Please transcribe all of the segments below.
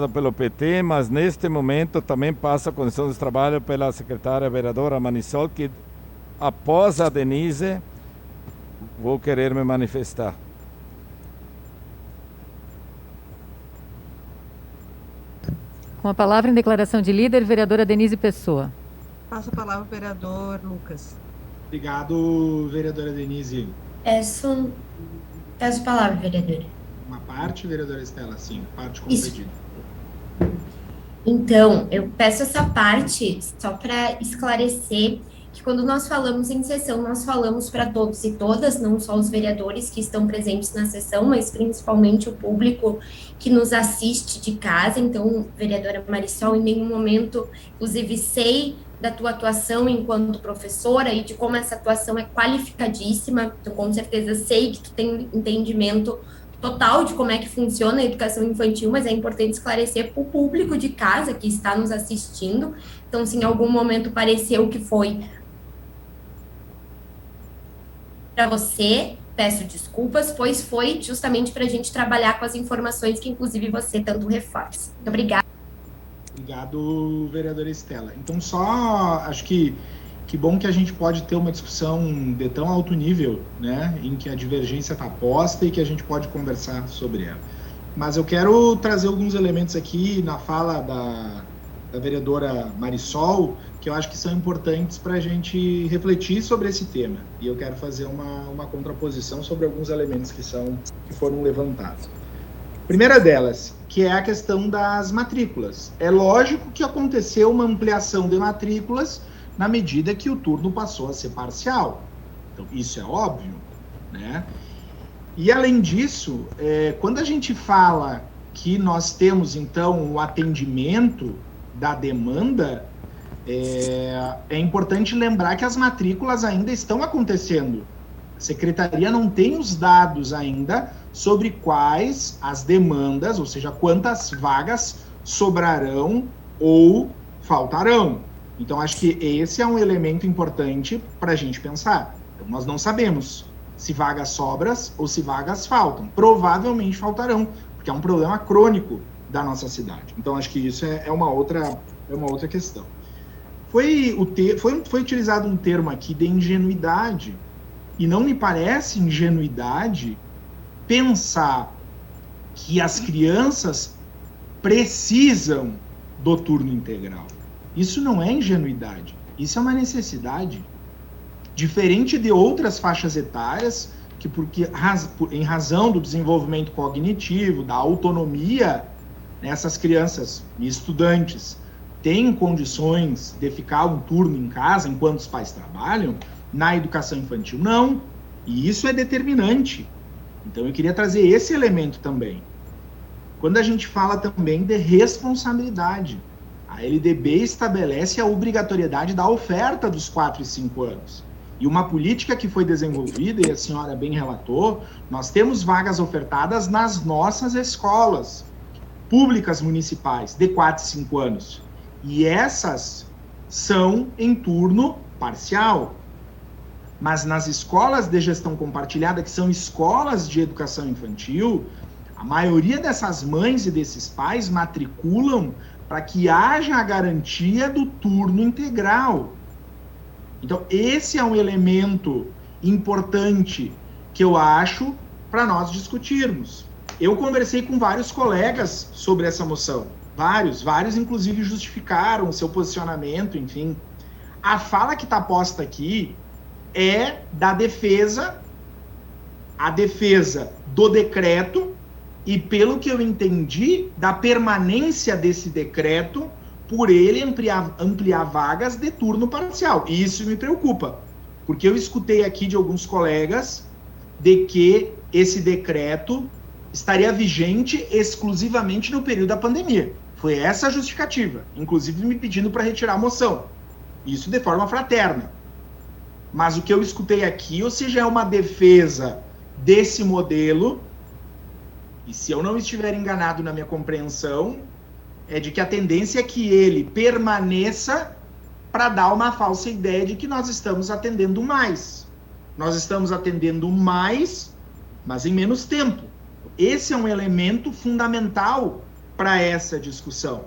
pelo PT, mas neste momento também passa a condição de trabalho pela secretária vereadora Marisol, que após a Denise vou querer me manifestar. Com a palavra em declaração de líder, vereadora Denise Pessoa. Passo a palavra ao vereador Lucas. Obrigado, vereadora Denise. Peço a palavra, vereadora. Uma parte, vereadora Estela, sim, parte como Isso. pedido. Então, eu peço essa parte só para esclarecer que quando nós falamos em sessão, nós falamos para todos e todas, não só os vereadores que estão presentes na sessão, mas principalmente o público que nos assiste de casa. Então, vereadora Marisol, em nenhum momento, inclusive, sei da tua atuação enquanto professora e de como essa atuação é qualificadíssima. Então, com certeza, sei que tu tem entendimento total de como é que funciona a educação infantil, mas é importante esclarecer para o público de casa que está nos assistindo. Então, se em algum momento pareceu que foi para você, peço desculpas, pois foi justamente para a gente trabalhar com as informações que, inclusive, você tanto reforça. Muito obrigada. Obrigado, vereadora Estela. Então, só acho que bom que a gente pode ter uma discussão de tão alto nível, né, em que a divergência está posta e que a gente pode conversar sobre ela. Mas eu quero trazer alguns elementos aqui na fala da vereadora Marisol, que eu acho que são importantes para a gente refletir sobre esse tema. E eu quero fazer uma contraposição sobre alguns elementos que foram levantados. Primeira delas, que é a questão das matrículas. É lógico que aconteceu uma ampliação de matrículas na medida que o turno passou a ser parcial. Então, isso é óbvio, né? E, além disso, quando a gente fala que nós temos, então, o atendimento da demanda, é importante lembrar que as matrículas ainda estão acontecendo. A Secretaria não tem os dados ainda sobre quais as demandas, ou seja, quantas vagas sobrarão ou faltarão. Então, acho que esse é um elemento importante para a gente pensar. Então, nós não sabemos se vagas sobram ou se vagas faltam. Provavelmente faltarão, porque é um problema crônico da nossa cidade. Então, acho que isso é uma outra questão. Foi utilizado um termo aqui de ingenuidade, e não me parece ingenuidade pensar que as crianças precisam do turno integral. Isso não é ingenuidade, isso é uma necessidade. Diferente de outras faixas etárias, que em razão do desenvolvimento cognitivo, da autonomia, essas crianças e estudantes têm condições de ficar um turno em casa enquanto os pais trabalham. Na educação infantil, não. E isso é determinante. Então, eu queria trazer esse elemento também. Quando a gente fala também de responsabilidade, a LDB estabelece a obrigatoriedade da oferta dos 4 e 5 anos. E uma política que foi desenvolvida, e a senhora bem relatou, nós temos vagas ofertadas nas nossas escolas públicas municipais de 4 e 5 anos. E essas são em turno parcial. Mas nas escolas de gestão compartilhada, que são escolas de educação infantil, a maioria dessas mães e desses pais matriculam para que haja a garantia do turno integral. Então, esse é um elemento importante que eu acho para nós discutirmos. Eu conversei com vários colegas sobre essa moção. Vários inclusive justificaram o seu posicionamento, enfim. A fala que está posta aqui é da defesa, a defesa do decreto e, pelo que eu entendi, da permanência desse decreto por ele ampliar vagas de turno parcial. E isso me preocupa, porque eu escutei aqui de alguns colegas de que esse decreto estaria vigente exclusivamente no período da pandemia. Foi essa a justificativa, inclusive me pedindo para retirar a moção. Isso de forma fraterna. Mas o que eu escutei aqui, ou seja, é uma defesa desse modelo, e se eu não estiver enganado na minha compreensão, é de que a tendência é que ele permaneça para dar uma falsa ideia de que nós estamos atendendo mais. Nós estamos atendendo mais, mas em menos tempo. Esse é um elemento fundamental para essa discussão.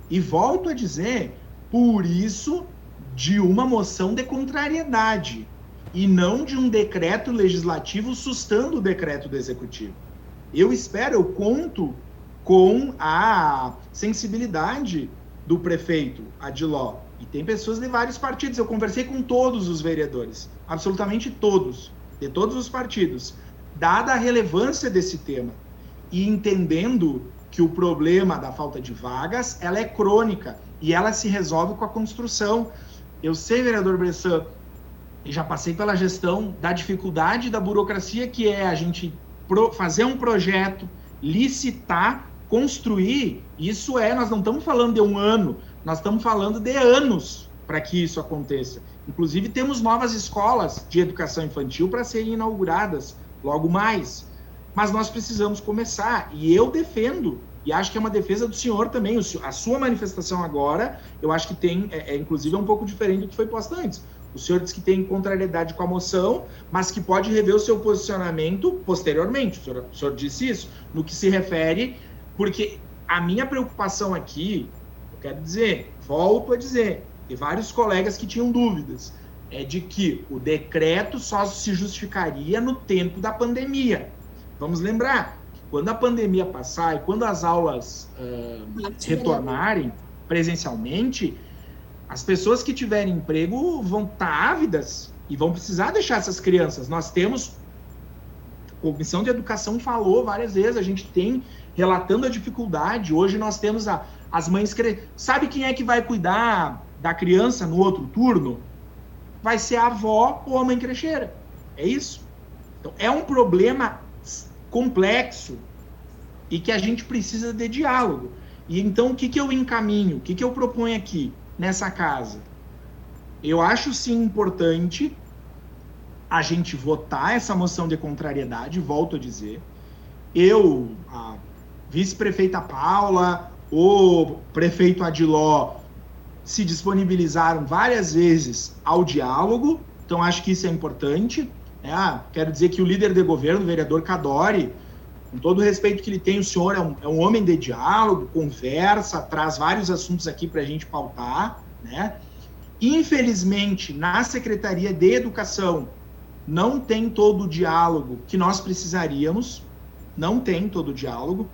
E volto a dizer, por isso, de uma moção de contrariedade, e não de um decreto legislativo sustando o decreto do Executivo. Eu conto com a sensibilidade do prefeito Adiló, e tem pessoas de vários partidos. Eu conversei com todos os vereadores, absolutamente todos, de todos os partidos, dada a relevância desse tema, e entendendo que o problema da falta de vagas, ela é crônica, e ela se resolve com a construção. Eu sei, vereador Bressan, e já passei pela gestão da dificuldade da burocracia, que é a gente fazer um projeto, licitar, construir. Isso nós não estamos falando de um ano, nós estamos falando de anos para que isso aconteça. Inclusive, temos novas escolas de educação infantil para serem inauguradas logo mais. Mas nós precisamos começar, e eu defendo, e acho que é uma defesa do senhor também, a sua manifestação agora, eu acho que tem, inclusive, um pouco diferente do que foi posto antes. O senhor diz que tem contrariedade com a moção, mas que pode rever o seu posicionamento posteriormente. O senhor disse isso, no que se refere, porque a minha preocupação aqui, eu quero dizer, volto a dizer, e vários colegas que tinham dúvidas, é de que o decreto só se justificaria no tempo da pandemia. Vamos lembrar que quando a pandemia passar e quando as aulas retornarem presencialmente, as pessoas que tiverem emprego vão estar ávidas e vão precisar deixar essas crianças. Nós temos, a Comissão de Educação falou várias vezes, a gente tem relatando a dificuldade. Hoje nós temos as mães... Sabe quem é que vai cuidar da criança no outro turno? Vai ser a avó ou a mãe crecheira. É isso. Então, é um problema complexo e que a gente precisa de diálogo. E então, o que eu encaminho? O que eu proponho aqui nessa casa? Eu acho sim importante a gente votar essa moção de contrariedade, volto a dizer. A vice-prefeita Paula, o prefeito Adiló se disponibilizaram várias vezes ao diálogo, então acho que isso é importante. Quero dizer que o líder de governo, o vereador Cadori, com todo o respeito que ele tem, o senhor é um homem de diálogo, conversa, traz vários assuntos aqui para a gente pautar, né? Infelizmente, na Secretaria de Educação, não tem todo o diálogo que nós precisaríamos, não tem todo o diálogo,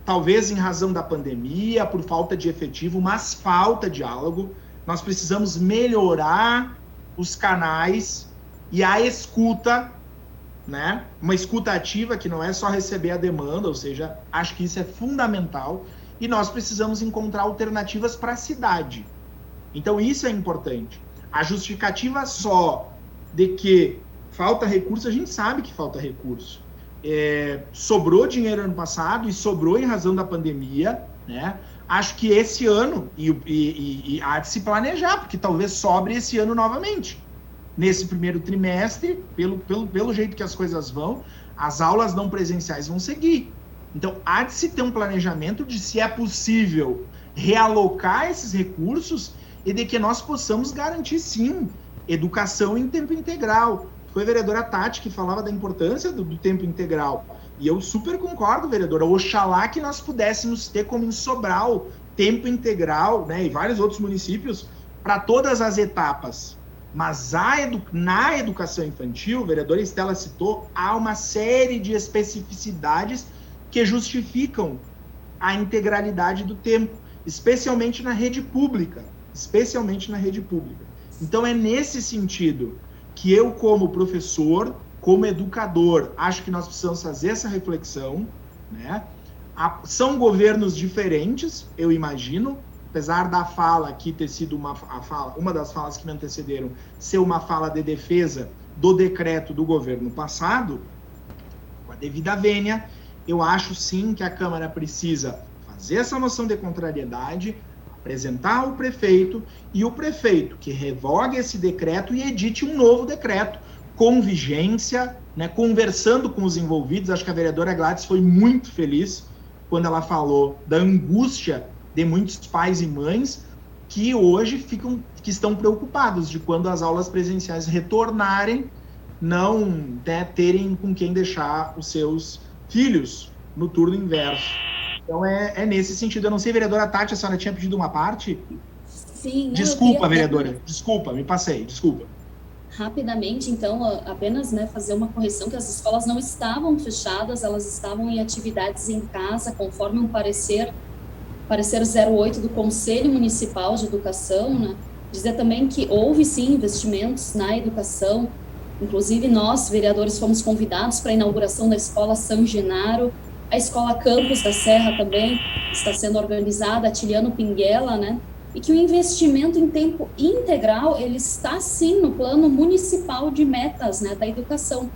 talvez em razão da pandemia, por falta de efetivo, mas falta diálogo. Nós precisamos melhorar os canais e a escuta, né? Uma escuta ativa que não é só receber a demanda, ou seja, acho que isso é fundamental, e nós precisamos encontrar alternativas para a cidade. Então isso é importante. A justificativa só de que falta recurso, a gente sabe que falta recurso. Sobrou dinheiro ano passado e sobrou em razão da pandemia, né? Acho que esse ano, e há de se planejar, porque talvez sobre esse ano novamente. Nesse primeiro trimestre, pelo jeito que as coisas vão, as aulas não presenciais vão seguir. Então, há de se ter um planejamento de se é possível realocar esses recursos e de que nós possamos garantir, sim, educação em tempo integral. Foi a vereadora Tati que falava da importância do tempo integral. E eu super concordo, vereadora. Oxalá que nós pudéssemos ter como em Sobral tempo integral, né, e vários outros municípios, para todas as etapas. Mas na educação infantil, a vereadora Estela citou, há uma série de especificidades que justificam a integralidade do tempo, especialmente na rede pública. Então, é nesse sentido que eu, como professor, como educador, acho que nós precisamos fazer essa reflexão, né? São governos diferentes, eu imagino, apesar da fala aqui ter sido uma das falas que me antecederam, ser uma fala de defesa do decreto do governo passado, com a devida vênia, eu acho sim que a Câmara precisa fazer essa moção de contrariedade, apresentar ao prefeito, e o prefeito que revogue esse decreto e edite um novo decreto, com vigência, né, conversando com os envolvidos. Acho que a vereadora Gladys foi muito feliz quando ela falou da angústia de muitos pais e mães que hoje que estão preocupados de quando as aulas presenciais retornarem, não, né, terem com quem deixar os seus filhos no turno inverso. Então é nesse sentido. Eu não sei, vereadora Tati, a senhora tinha pedido uma parte? Sim, não, Desculpa, vereadora. Desculpa, me passei. Desculpa. Rapidamente, então, apenas, né, fazer uma correção, que as escolas não estavam fechadas, elas estavam em atividades em casa, conforme um parecer 08 do Conselho Municipal de Educação, né? Dizer também que houve, sim, investimentos na educação, inclusive nós, vereadores, fomos convidados para a inauguração da Escola São Genaro, a Escola Campos da Serra também está sendo organizada, a Tiliano Pinguela, né? E que o investimento em tempo integral, ele está, sim, no plano municipal de metas, né, da educação.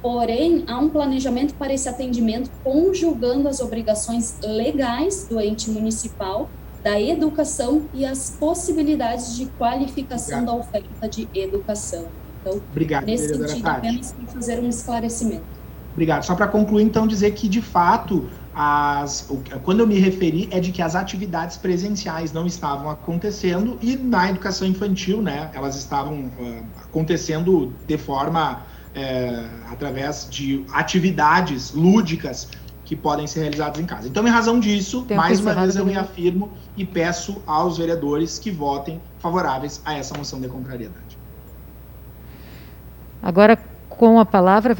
Porém, há um planejamento para esse atendimento, conjugando as obrigações legais do ente municipal, da educação e as possibilidades de qualificação da oferta de educação. Então, Obrigado, nesse vereadora sentido, Tati. apenas para fazer um esclarecimento. Obrigado. Só para concluir, então, dizer que, de fato, quando eu me referi é de que as atividades presenciais não estavam acontecendo e na educação infantil, né, elas estavam acontecendo de forma, através de atividades lúdicas que podem ser realizadas em casa. Então, em razão disso, mais uma vez eu reafirmo e peço aos vereadores que votem favoráveis a essa moção de contrariedade. Agora, com a palavra...